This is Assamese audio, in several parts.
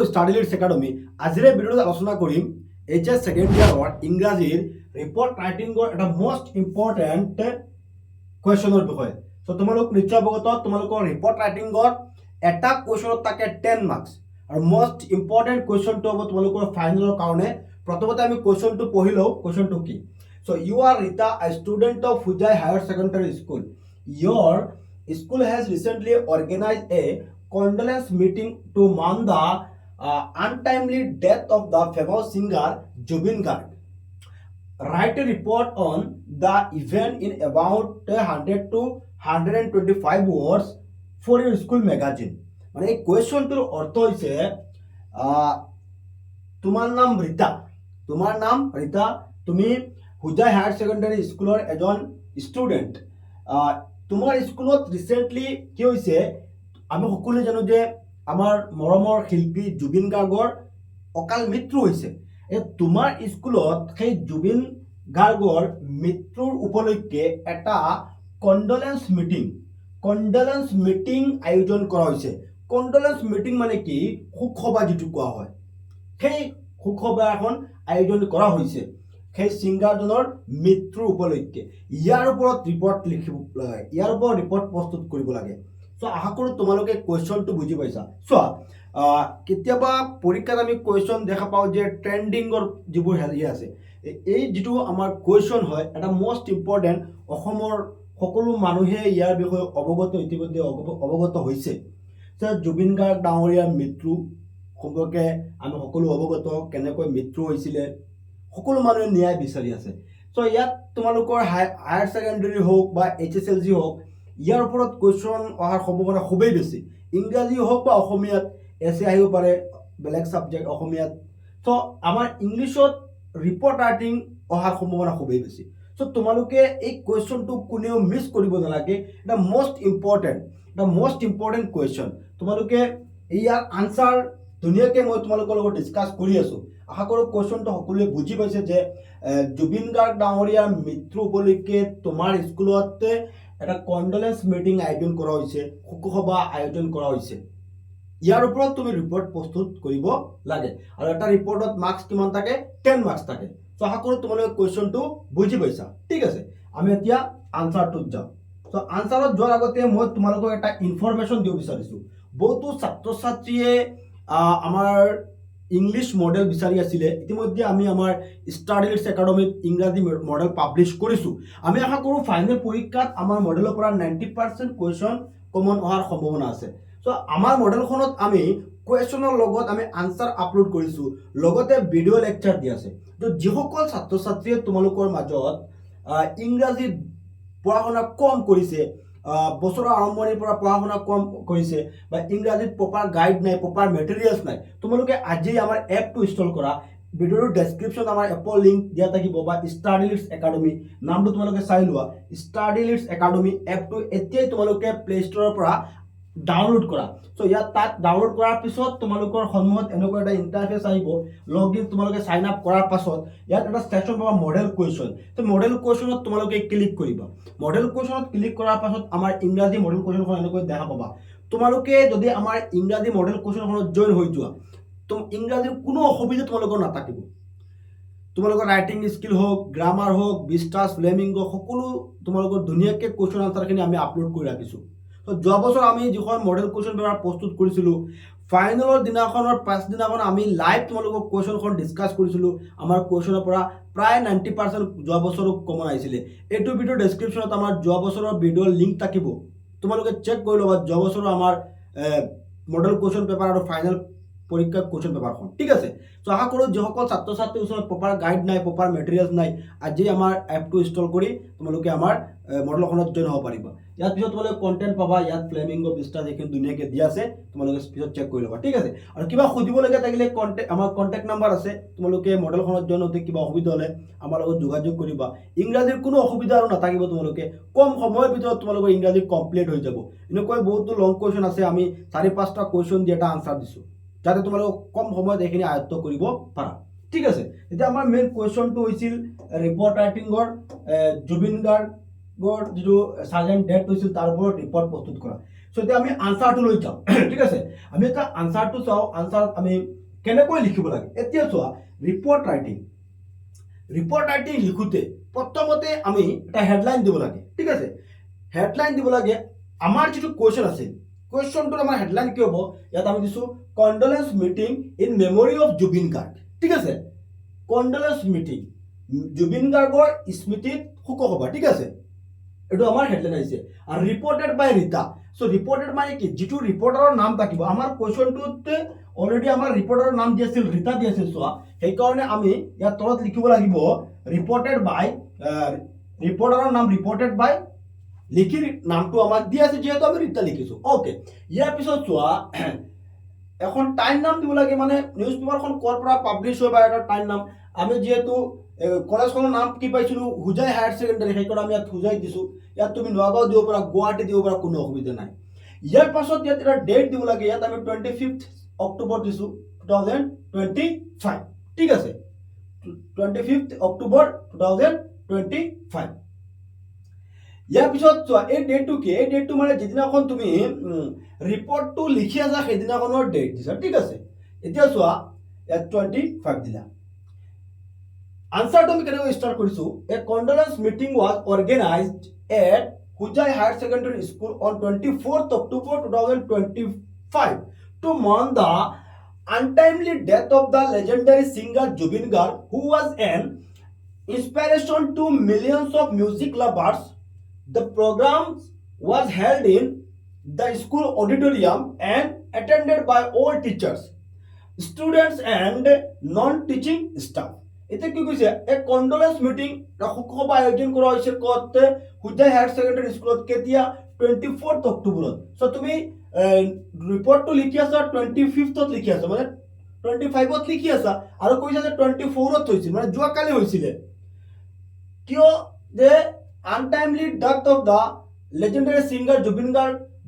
স্টাডি লিডছ একাডেমি আজিৰে ভিডিঅ'ত আলোচনা কৰিম এইচএছ ছেকেণ্ড ইয়াৰৰ ইংৰাজীৰ ৰিপৰ্ট ৰাইটিঙৰ এটা মষ্ট ইম্পৰ্টেণ্ট কুৱেশ্যনৰ বিষয়ে। চ' তোমালোক নিশ্চয় অৱগত, তোমালোকৰ ৰিপৰ্ট ৰাইটিঙত এটা কুৱেশ্যনত থাকে 10 মাৰ্কছ আৰু মষ্ট ইম্পৰ্টেণ্ট কুৱেশ্যনটো হ'ব তোমালোকৰ ফাইনেলৰ কাৰণে। প্ৰথমতে আমি কুৱেশ্যনটো পঢ়ি লওঁ, কুৱেশ্যনটো কি। So' you are Rita, a student of Hojai higher secondary school. Your school has recently organized a condolence meeting to mourn the untimely death of the famous singer Jubin Garg. Write a report on the event in about 100 to 125 words for your school magazine. মানে এই কুৱেশ্যনটোৰ অৰ্থ হৈছে তোমাৰ নাম ৰীতা, তুমি হুজাই হায়াৰ ছেকেণ্ডাৰী স্কুলৰ এজন ষ্টুডেণ্ট। তোমাৰ স্কুলত ৰিচেণ্টলি কি হৈছে, আমি সকলোৱে জানো যে আমাৰ মৰমৰ শিল্পী জুবিন গাৰ্গৰ অকাল মৃত্যু হৈছে। তোমাৰ স্কুলত সেই জুবিন গাৰ্গৰ মৃত্যুৰ উপলক্ষে এটা কণ্ডলেন্স মিটিং আয়োজন কৰা হৈছে। কণ্ডলেন্স মিটিং মানে কি, শোকসভা যিটো কোৱা হয়, সেই শোকসভা এখন আয়োজন কৰা হৈছে সেই ছিংগাৰজনৰ মৃত্যুৰ উপলক্ষে। ইয়াৰ ওপৰত ৰিপৰ্ট প্ৰস্তুত কৰিব লাগে। চ' আশা কৰোঁ তোমালোকে কুৱেশ্যনটো বুজি পাইছা। চোৱা, কেতিয়াবা পৰীক্ষাত আমি কুৱেশ্যন দেখা পাওঁ যে ট্ৰেণ্ডিঙৰ যিবোৰ আছে, এই যিটো আমাৰ কুৱেশ্যন হয় এটা মষ্ট ইম্পৰ্টেণ্ট। অসমৰ সকলো মানুহে ইয়াৰ বিষয়ে ইতিমধ্যে অৱগত হৈছে যে জুবিন গাৰ্গ ডাঙৰীয়াৰ মৃত্যু সম্পৰ্কে আমি সকলো অৱগত, কেনেকৈ মৃত্যু হৈছিলে, সকলো মানুহে ন্যায় বিচাৰি আছে। চ' ইয়াত তোমালোকৰ হায়াৰ ছেকেণ্ডেৰী হওক বা HSLG হওক, ইয়াৰ ওপৰত কুৱেশ্যন অহাৰ সম্ভাৱনা খুবেই বেছি। ইংৰাজী হওক বা অসমীয়াত এছে আহিব পাৰে, বেলেগ ছাবজেক্ট অসমীয়াত। চ' আমাৰ ইংলিছত ৰিপৰ্ট ৰাইটিং অহাৰ সম্ভাৱনা খুবেই বেছি। চ' তোমালোকে এই কুৱেশ্যনটো কোনেও মিছ কৰিব নালাগে। এটা মষ্ট ইম্পৰ্টেণ্ট কুৱেশ্যন। তোমালোকে ইয়াৰ আনচাৰ ধুনীয়াকৈ মই তোমালোকৰ লগত ডিছকাছ কৰি আছোঁ। আশা কৰোঁ কুৱেশ্যনটো সকলোৱে বুজি পাইছে যে জুবিন গাৰ্গ ডাঙৰীয়াৰ মৃত্যু উপলক্ষে তোমাৰ স্কুলত এটা কণ্ডলেন্স মিটিং আয়োজন কৰা হৈছে, শোকসভা আয়োজন কৰা হৈছে। ইয়াৰ ওপৰত তুমি ৰিপৰ্ট প্ৰস্তুত কৰিব লাগে আৰু এটা ৰিপৰ্টত মাৰ্কছ কিমান থাকে, 10 মাৰ্কছ থাকে। চ' আশা কৰোঁ তোমালোকে কুৱেশ্যনটো বুজি পাইছা। ঠিক আছে, আমি এতিয়া আনচাৰটোত যাওঁ। চ' আনচাৰত যোৱাৰ আগতে মই তোমালোকক এটা ইনফৰমেশ্যন দিব বিচাৰিছোঁ। বহুতো ছাত্ৰ ছাত্ৰীয়ে আমাৰ ইংলিছ মডেল বিচাৰি আছিলে। ইতিমধ্যে আমি আমাৰ ষ্টাডি লিডছ একাডেমিত ইংৰাজী মডেল পাব্লিছ কৰিছোঁ। আমি আশা কৰোঁ ফাইনেল পৰীক্ষাত আমাৰ মডেলৰ পৰা 90% কুৱেশ্যন কমন অহাৰ সম্ভাৱনা আছে। চ' আমাৰ মডেলখনত আমি কুৱেশ্যনৰ লগত আমি আনচাৰ আপলোড কৰিছোঁ, লগতে ভিডিঅ' লেকচাৰ দি আছে। তো যিসকল ছাত্ৰ ছাত্ৰীয়ে তোমালোকৰ মাজত ইংৰাজীত পঢ়া শুনা কম কৰিছে, বছৰৰ আৰম্ভণিৰ পৰা পঢ়া শুনা কম কৰিছে, বা ইংৰাজীত প্ৰপাৰ গাইড নাই, প্ৰপাৰ মেটেৰিয়েলছ নাই, তোমালোকে আজি আমাৰ এপটো ইনষ্টল কৰা। ভিডিঅ'ৰ ডেছক্ৰিপশ্যনত আমাৰ এপৰ লিংক দিয়া থাকিব, বা ষ্টাডি লিডছ একাডেমি নামটো তোমালোকে চাই লোৱা। ষ্টাডি লিডছ একাডেমি এপটো এতিয়াই তোমালোকে প্লে ষ্ট'ৰৰ পৰা ডাউনলোড কৰা। চ' তাত ডাউনলোড কৰাৰ পিছত তোমালোকৰ সন্মুখত এনেকুৱা এটা ইণ্টাৰফেচ আহিব। লগ ইন তোমালোকে চাইন আপ কৰাৰ পাছত ইয়াত এটা ছেকশ্যন পাবা মডেল কুৱেশ্যন। ত' মডেল কুৱেশ্যনত তোমালোকে ক্লিক কৰিবা। মডেল কুৱেশ্যনত ক্লিক কৰাৰ পাছত আমাৰ ইংৰাজী মডেল কুৱেশ্যনখন এনেকৈ দেখা পাবা। তোমালোকে যদি আমাৰ ইংৰাজী মডেল কুৱেশ্যনখনত জইন হৈ যোৱা, ইংৰাজীৰ কোনো অসুবিধা তোমালোকৰ নাথাকিব। তোমালোকৰ ৰাইটিং স্কিল হওক, গ্ৰামাৰ হওক, বিস্তাছ, ফ্লেমিংগ, সকলো তোমালোকৰ ধুনীয়াকৈ কুৱেশ্যন আনচাৰখিনি আমি আপলোড কৰি ৰাখিছোঁ। তো যোৱা বছৰ আমি যিখন মডেল কুৱেশ্যন পেপাৰ প্ৰস্তুত কৰিছিলোঁ, ফাইনেলৰ দিনাখনৰ পাছদিনাখন আমি লাইভ তোমালোকক কুৱেশ্যনখন ডিছকাছ কৰিছিলোঁ। আমাৰ কুৱেশ্যনৰ পৰা প্ৰায় 90% যোৱা বছৰো কমন আহিছিলে। এইটো ভিডিঅ'ৰ ডেছক্ৰিপশ্যনত আমাৰ যোৱা বছৰৰ ভিডিঅ'ৰ লিংক থাকিব, তোমালোকে চেক কৰি ল'বা যোৱা বছৰৰ আমাৰ মডেল কুৱেশ্যন পেপাৰ আৰু ফাইনেল পৰীক্ষাৰ কুৱেশ্যন পেপাৰখন। ঠিক আছে, চ' আশা কৰোঁ যিসকল ছাত্ৰ ছাত্ৰীৰ ওচৰত প্ৰপাৰ গাইড নাই, প্ৰপাৰ মেটেৰিয়েলছ নাই, আজি আমাৰ এপটো ইনষ্টল কৰি তোমালোকে আমাৰ মডেলখনত জইন হ'ব পাৰিবা। ইয়াৰ পিছত তোমালোকে কণ্টেণ্ট পাবা, ইয়াত ফ্লেমিংগ, বিস্তাৰ এইখিনি ধুনীয়াকৈ দিয়া আছে, তোমালোকে পিছত চেক কৰি ল'বা। ঠিক আছে, আৰু কিবা সুধিবলগীয়া থাকিলে আমাৰ কণ্টেক্ট নাম্বাৰ আছে, তোমালোকে মডেলখনত জইন হওঁতে কিবা অসুবিধা হ'লে আমাৰ লগত যোগাযোগ কৰিবা। ইংৰাজীৰ কোনো অসুবিধা আৰু নাথাকিব, তোমালোকে কম সময়ৰ ভিতৰত তোমালোকৰ ইংৰাজী কমপ্লিট হৈ যাব। এনেকৈ বহুতো লং কুৱেশ্যন আছে, আমি 4-5টা কুৱেশ্যন দি এটা আনচাৰ দিছোঁ, যাতে তোমালোকক কম সময়ত এইখিনি আয়ত্ব কৰিব পাৰা। ঠিক আছে, এতিয়া আমাৰ মেইন কুৱেশ্যনটো হৈছিল ৰিপৰ্ট ৰাইটিঙৰ জুবিন গাৰ্গৰ যিটো ছাডেন ডেথ হৈছিল তাৰ ওপৰত ৰিপৰ্ট প্ৰস্তুত কৰা। সো এতিয়া আমি আনসাৰটো লৈ যাওঁ ঠিক আছে আমি এটা আনসাৰটো চাওঁ আনসাৰ আমি কেনেকৈ লিখিব লাগে এতিয়া চোৱা ৰিপৰ্ট ৰাইটিং লিখোতে প্ৰথমতে আমি এটা হেডলাইন দিব লাগে ঠিক আছে হেডলাইন দিব লাগে আমাৰ যেটো কোৱেশ্চন আছে কোৱেশ্চনটোৰ আমাৰ হেডলাইন কি হ'ব ইয়াত আমি দিছো condolence meeting in memory of Zubeen Garg ঠিক আছে কন্ডোলেন্স মিটিং জুবিন গাৰ্গৰ স্মৃতিত শোকসভা ঠিক আছে এটো আমাৰ হেডলাইন আছে আৰু ৰিপৰ্টেড বাই ৰীতা সো ৰিপৰ্টেড মানে কি যেটো ৰিপৰ্টাৰৰ নাম থাকিব আমাৰ কোৱেশ্চনটোতে অলৰেডি আমাৰ ৰিপৰ্টাৰৰ নাম দি আছিল ৰীতা দি আছিল চোৱা সেই কাৰণে আমি ইয়াত তলত লিখিব লাগিব ৰিপৰ্টেড বাই ৰিপৰ্টাৰৰ নাম ৰিপৰ্টেড বাই লিখি নামটো আমাক দি আছে যেহেতু আমি ৰীতা লিখিছো ওকে ইয়াৰ পিছত চোৱা এখন টাইম নাম দিব লাগে মানে নিউজ পেপাৰখন কৰ পৰা পাবলিছ হয় বা এটা টাইম নাম আমি যেহেতু কলেজখনৰ নাম কি পাইছিলো হুজাই হায়াৰ ছেকেণ্ডাৰী সেইকাৰণে আমি ইয়াত হুজাই দিছো ইয়াত তুমি নগাঁও দিব পাৰা গুৱাহাটী দিব পাৰা কোনো অসুবিধা নাই ইয়াৰ পাছত ইয়াত এটা ডেট দিব লাগে ইয়াত আমি 25 অক্টোবৰ দিছো 2025 ঠিক আছে 25 অক্টোবৰ 2025 ইয়াৰ পিছত চোৱা এই ডেটটো কি এই ডেটটো মানে যেদিনাখন তুমি ৰিপৰ্টটো লিখি আছা সেইদিনাখনৰ ডেট দিছা ঠিক আছে এতিয়া চোৱা ইয়াত 25 দিলা আনসাৰটো আমি কেনেকৈ ষ্টাৰ্ট কৰিছো a condolence meeting was organized at Hojai higher secondary school on 24th October 2025 to mourn the untimely death of the legendary singer Jubin Garg who was an inspiration to millions of music lovers. The program was held in the school auditorium and attended by all teachers, students and non-teaching staff. এতিয়া কি কৈছে এ কন্ডোলেন্স মিটিং শোকসভা আয়োজন কৰা হৈছে কত হুজাই হায়াৰ ছেকেণ্ডাৰী স্কুলত কেতিয়া 24th অক্টোবৰত সো তুমি ৰিপৰ্টটো লিখি আছা 25th লিখি আছা মানে 25ত লিখি আছা আৰু কৈছা যে 24ত হৈছিল মানে যোৱা কালি হৈছিল কিয় যে untimely death of the legendary singer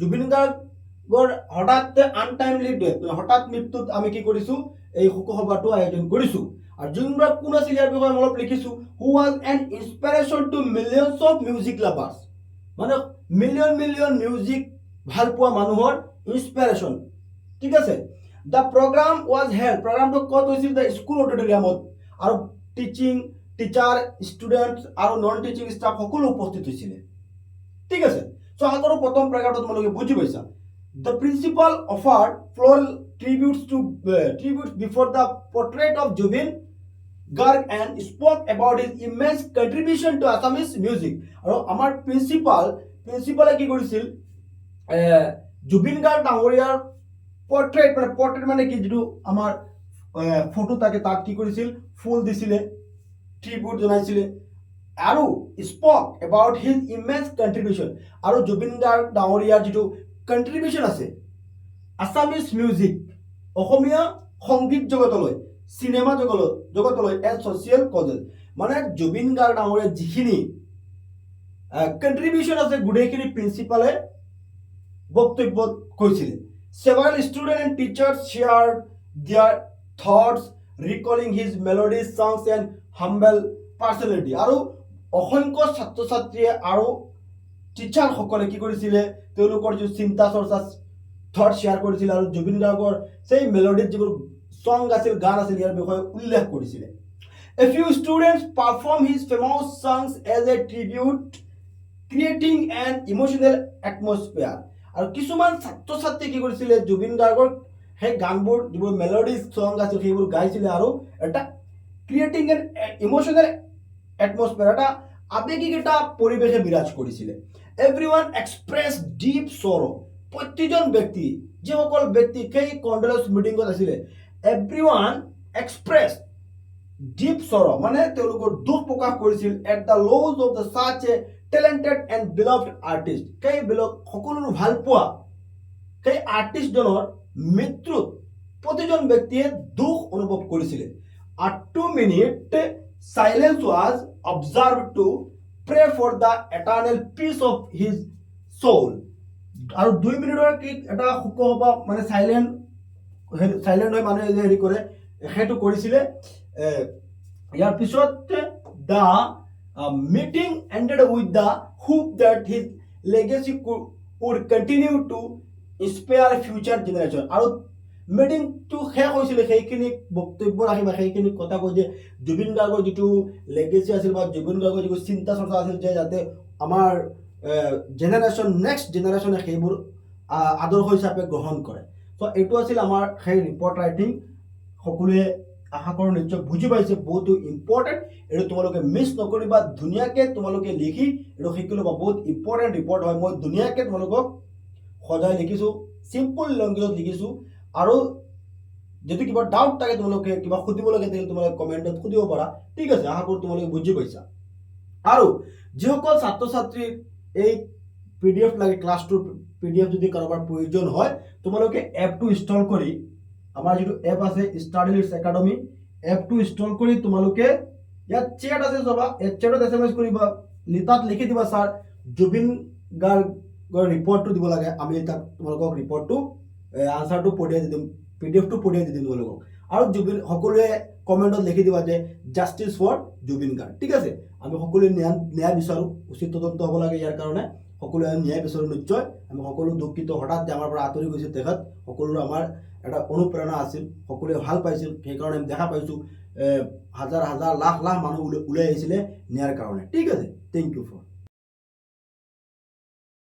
Zubeen গাৰ্গৰ হঠাৎ আনটাইমলি ডেথ হঠাৎ মৃত্যুত আমি কি কৰিছো এই শোকসভাটো আয়োজন কৰিছো আৰ জুবিন গাৰ্গ কোন আছিল ইয়াৰ বিষয়ে অলপ লিখিছো who was an inspiration to millions of music lovers মানে মিলিয়ন মিউজিক ভাল পোৱা মানুহৰ ইনস্পিৰেশন ঠিক আছে দ্য প্ৰোগ্ৰাম ওয়াজ হেল্ড প্ৰোগ্ৰামটো কত হৈছিল দ্য স্কুল অডিটোৰিয়ামত আৰু টিচাৰ ষ্টুডেন্টস আৰু নন টিচিং ষ্টাফ সকলো উপস্থিত হৈছিল ঠিক আছে সো আগৰ প্ৰথম প্ৰেগাৰটো তোমালোকে বুজি পাইছা the principal offered floral tributes before the portrait of Jubin Garg and spoke about his immense contribution to Assamese music. আৰু আমাৰ প্ৰিন্সিপালে কি কৰিছিল জুবিন গাৰ্গ ডাঙৰীয়াৰ পোৰ্ট্ৰেট মানে কি যেটো আমাৰ ফটো থাকে তাক কি কৰিছিল ফুল দিছিলে ট্ৰিবিউট জনাইছিলে আৰু স্পক এবাউট হিজ ইমেন্স কন্ট্ৰিবিউশন আৰু জুবিন গাৰ্গ ডাঙৰীয়াৰ যেটো কন্ট্ৰিবিউশন আছে আসামিজ মিউজিক অসমীয়া সংগীত জগতলৈ সিনেমা জগতলৈ এণ্ড ছ'চিয়েল কজেছ মানে জুবিন গাৰ্গ ডাঙৰীয়া যিখিনি কন্ট্ৰিবিউশন আছে গোটেইখিনি প্ৰিন্সিপালে বক্তব্যত কৈছিলে several students and teachers shared their thoughts recalling his melodies songs and humble personality আৰু অসংখ্য ছাত্ৰ ছাত্ৰীয়ে আৰু টিচাৰ সকলে কি কৰিছিলে তেওঁলোকৰ যে চিন্তা চৰ্চা থট শেয়াৰ কৰিছিল আৰু জুবিন গাৰ্গৰ সেই মেলোডিত যিবোৰ সং আছিল গান আছিল ইয়াৰ বিষয়ে উল্লেখ কৰিছিলে a few students performed his famous songs as a tribute creating an emotional atmosphere আৰু কিছুমান ছাত্ৰ ছাত্ৰী কি কৰিছিলে জুবিন গাৰ্গৰ সেই গানবোৰ যিবোৰ মেলোডি সং আছিল সেইবোৰ গাইছিলে আৰু এটা ক্ৰিয়েটিং এন ইমোশনাল এটমস্ফিয়াৰ এটা আবেগিক এটা পৰিৱেশে বিৰাজ কৰিছিলে এভৰিওয়ান এক্সপ্ৰেছ ডিপ সৰো প্ৰতিজন ব্যক্তি যিসকল ব্যক্তি সেই কন্ডোলেন্স মিটিংত আছিলে এভৰিওয়ান এক্সপ্ৰেছ ডিপ সৰো মানে তেওঁলোকৰ দুখ প্ৰকাশ কৰিছিল at the loss of the such a talented and beloved artist সেই সকলোৰ ভাল পোৱা সেই আৰ্টিষ্টজনৰ মৃত্যুত প্ৰতিজন ব্যক্তিয়ে দুখ অনুভৱ কৰিছিলে a 2-minute silence was observed to pray for the eternal peace of his soul আৰু 2 মিনিটৰ কি এটা শোকসভা মানে সাইলেন্ট হৈ মানুহে যে হেৰি কৰে সেইটো কৰিছিলে ইয়াৰ পিছত the meeting ended with the hope that his legacy would continue to inspire future generation. আৰু মিটিংটো শেষ হৈছিলে সেইখিনি বক্তব্য ৰাখি বা সেইখিনি কথা কৈ যে জুবিন গাৰ্গৰ যিটো লেগেচি আছিল বা জুবিন গাৰ্গৰ যিটো চিন্তা চৰ্চা আছিল যে যাতে আমাৰ জেনেৰেশ্যন নেক্সট জেনেৰেশ্যনে সেইবোৰ আদৰ্শ হিচাপে গ্ৰহণ কৰে। চ' এইটো আছিল আমাৰ সেই ৰিপৰ্ট ৰাইটিং। সকলোৱে আশা কৰোঁ নিশ্চয় বুজি পাইছে, বহুতো ইম্পৰ্টেণ্ট। এইটো তোমালোকে মিছ নকৰিবা, ধুনীয়াকৈ তোমালোকে লিখি এইটো শিকি ল'বা। বহুত ইম্পৰ্টেণ্ট ৰিপৰ্ট হয়, মই ধুনীয়াকৈ তোমালোকক সজাই লিখিছোঁ, চিম্পল লেংগুৱেজত লিখিছোঁ। আৰু যদি কিবা ডাউট থাকে তোমালোকে কিবা সুধিব লাগে তেতিয়াহ'লে তোমালোকে কমেণ্টত সুধিব পাৰা। ঠিক আছে, আশা কৰোঁ তোমালোকে বুজি পাইছা। আৰু যিসকল ছাত্ৰ ছাত্ৰীৰ এই PDF লাগে, ক্লাছটোৰ PDF যদি কাৰোবাৰ প্ৰয়োজন হয়, তোমালোকে এপটো ইনষ্টল কৰি, আমাৰ যিটো এপ আছে ষ্টাডি লিডছ একাডেমি, এপটো ইনষ্টল কৰি তোমালোকে ইয়াত চেট আছে চাবা, এই চেটত SMS কৰিবা, তাত লিখি দিবা ছাৰ জুবিন গাৰ্গৰ ৰিপৰ্টটো দিব লাগে, আমি তাক তোমালোকক ৰিপৰ্টটো আনচাৰটো পঠিয়াই দি দিম, PDFটো পঠিয়াই দি দিম তোমালোকক। আৰু জুবিন সকলোৱে কমেণ্টত লিখি দিবা যে জাষ্টিছ ফৰ জুবিন গাৰ্গ। ঠিক আছে, আমি সকলোৱে ন্যায় বিচাৰোঁ, উচিত তদন্ত হ'ব লাগে ইয়াৰ কাৰণে। সকলোৱে আমি ন্যায় বিচাৰোঁ নিশ্চয়। আমি সকলো দুখিত, হঠাৎ যে আমাৰ পৰা আঁতৰি গৈছিল তেখেত, সকলোৰে আমাৰ এটা অনুপ্ৰেৰণা আছিল, সকলোৱে ভাল পাইছিল। সেইকাৰণে আমি দেখা পাইছোঁ হাজাৰ হাজাৰ লাখ লাখ মানুহ ওলাই আহিছিলে ন্যায়ৰ কাৰণে। ঠিক আছে, থেংক ইউ ফৰ